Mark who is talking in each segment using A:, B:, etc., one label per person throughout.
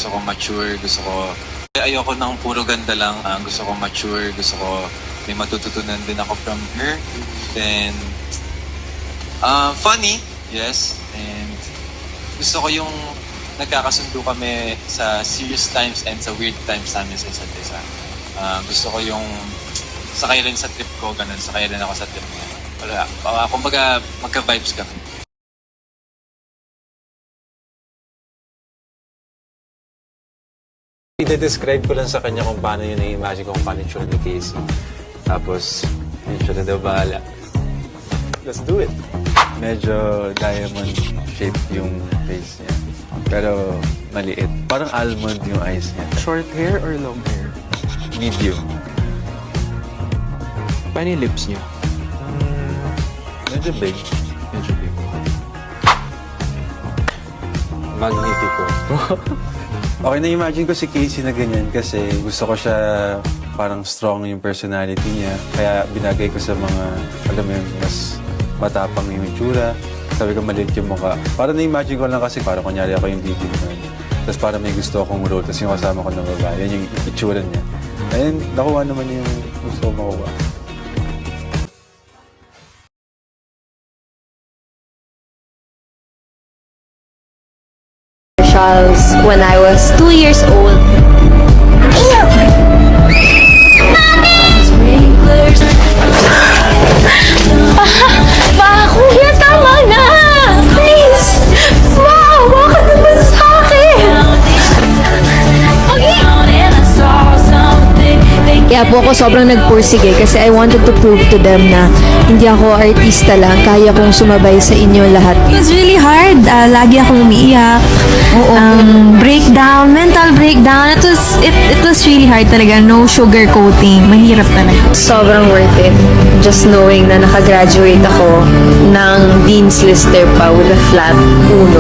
A: gusto ko mature, ayoko ng puro ganda lang. Gusto ko mature, gusto ko may matututunan din ako from her. Then, funny, yes. And gusto ko yung nagkakasundo kami sa serious times and sa weird times namin sa isa't isa. Gusto ko yung sakay rin sa trip ko, ganun. Sakay rin ako sa trip niya. Wala, kumbaga magka-vibes kami.
B: I-describe ko lang sa kanya kung paano yun na-imagine ko kung paano yung tsura ni Casey. Tapos, yun siya na daw bahala. Let's do it! Medyo diamond shape yung face niya. Pero maliit. Parang almond yung eyes niya.
C: Short hair or long hair?
B: Medium.
C: Paano yung lips niya?
B: Medyo big.
C: Medyo big.
B: Magnifico. Okay, na-imagine ko si Casey na ganyan kasi gusto ko siya parang strong yung personality niya. Kaya binagay ko sa mga, alam mo yun, mas matapang yung itsura. Sabi ko maliit yung mukha. Parang na-imagine ko lang kasi parang kunyari ako yung lead naman. Tapos parang may gusto akong role. Tapos yung kasama ko ng babae. Yan yung itsura niya. Ayun, nakuha naman yung gusto ko makuha.
D: When I was 2 years old. Kuya, tama na! Please! Maawa ka naman sa akin! Kaya po ako sobrang nagpursige kasi I wanted to prove to them na hindi ako artista lang, kaya kong sumabay sa inyo lahat.
E: It was really hard. Lagi akong umiiyak. Breakdown, mental breakdown. It was really hard talaga. No sugar coating. Mahirap talaga.
D: Sobrang worth it. Just knowing na nakagraduate ako ng Dean's Lister pa with a flat 1.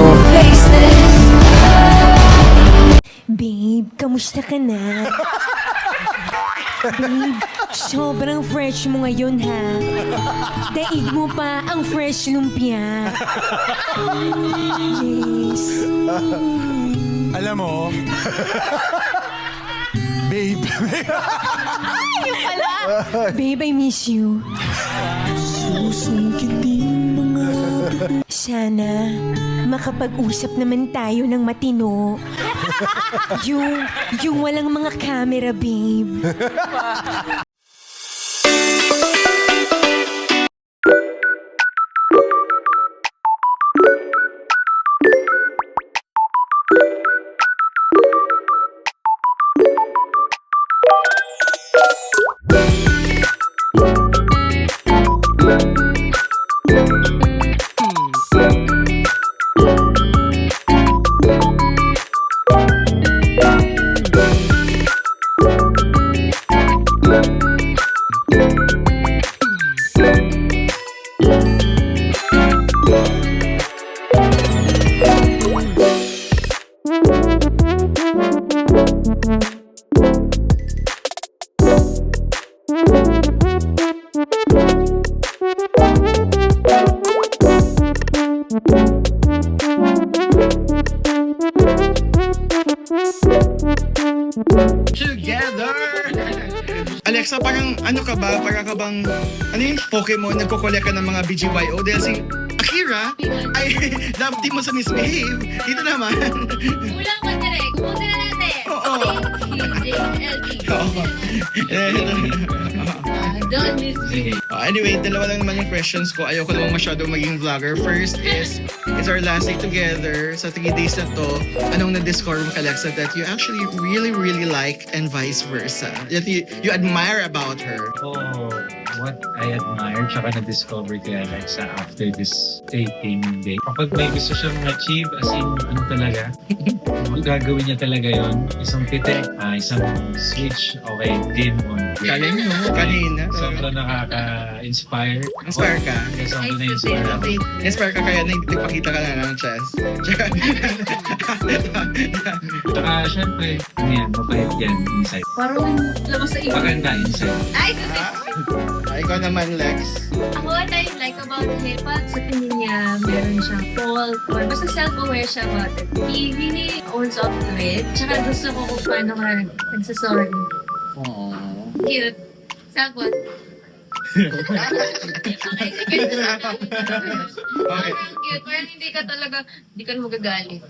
F: Babe, kamusta ka na? Babe, sobrang fresh mo ngayon ha. Daig mo pa ang fresh lumpia. Yes.
G: Alam mo, babe.
F: Babe, I miss you. Sana makapag-usap naman tayo ng matino. Yung walang mga camera, babe.
G: Together! Alexa, parang ano ka ba? Parang ka bang, ano yung Pokemon? Nagko-collect ka ng mga BGYO? Dahil si Akira ay love team mo sa Misbehave. Dito naman.
H: Kulang ka direct. Kumunta na natin.
G: Oo.
H: Don't misbehave.
G: Anyway, dalawa lang naman yung questions ko. Ayoko namang masyado maging vlogger. First is, it's our last day together. Sa 3 days na to, anong na-discover mo, Alexa, that you actually really, really like and vice versa? That you admire about her?
I: Oh, what I admire tsaka na-discover kay Alexa after this dating day. Kapag may gusto siyang achieve, as in, ano talaga, gagawin niya talaga yon. Isang pitik, isang switch, okay, game on.
G: Galing mo, kanina.
I: Sobrang nakaka-inspire.
G: Inspire ka?
I: Sobrang na-inspire ako.
G: Inspire ka kaya nagpakita ka na ng chest.
I: Tsaka, syempre, ano yan, mabait yan inside.
H: Parang labas sa iyo.
I: Maganda inside.
H: Ay, susi.
G: Ikaw naman, Lex.
H: Ako, what I like about him, pag sa tingin niya, meron siyang fault or basta self-aware siya about it. He really owns up to it. Tsaka gusto ko kung paano ka nagsasorry. Cute. Sagot. Okay, sige. Parang cute. Parang hindi ka talaga, hindi ka magagalit.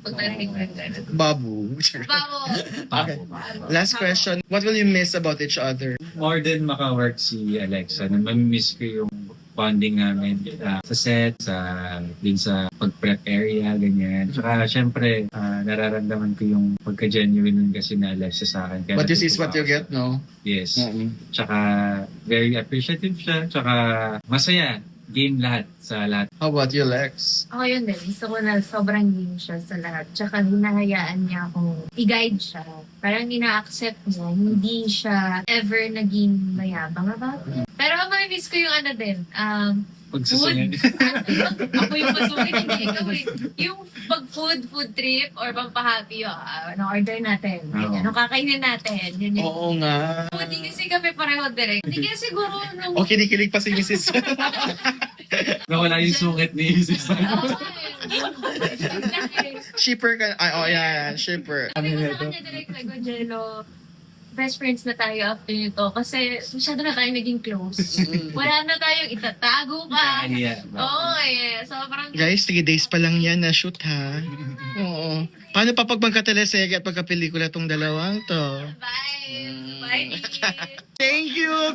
H: Pag narinig mo yung gano'n.
G: Babu.
H: Babo.
G: Okay. Last question. What will you miss about each other?
I: More than maka-work si Alexa, mamimiss ko yung bonding namin sa set, din sa pag-prep area, ganyan. Tsaka syempre, nararamdaman ko yung pagka-genuine kasi na Alexa sa akin. Kaya
G: What you see is
I: natutuwa
G: what you
I: ako.
G: get, no?
I: Yes. Tsaka very appreciative siya. Tsaka masaya. Game lahat sa lahat.
G: How about you, Lex?
H: Ako yun din. Gusto ko na sobrang game siya sa lahat. Tsaka hinahayaan niya akong i-guide siya. Parang ina-accept niya. Hindi siya ever naging mayabang about it. Pero ang miss ko yung ano din.
I: Pagsusunod.
H: Ako yung masungit, hindi ikaw eh. Yung pag-food trip or pampahappy, ano order natin.
I: Oo.
H: Ano kakainin natin. Yun yung
G: Oo nga.
H: foodie kasi kami pareho direct. Hindi kaya siguro nung...
G: O, kinikilig pa si Mrs.
I: Nawala yung sungit ni Isis.
G: Shipper ka. Ay, oh, yeah. Shipper.
H: Sabi ko sa kanya direct like, Jello, best friends na tayo after nito kasi masyado na tayo naging close. Wala na tayong itatago pa. Oo eh. Sobrang...
G: Guys, 3 days pa lang yan na shoot, ha? Oo. Paano pa pag magka-teleserye at pagka-pelikula tong dalawang to?
H: Bye! Bye!
G: Thank you!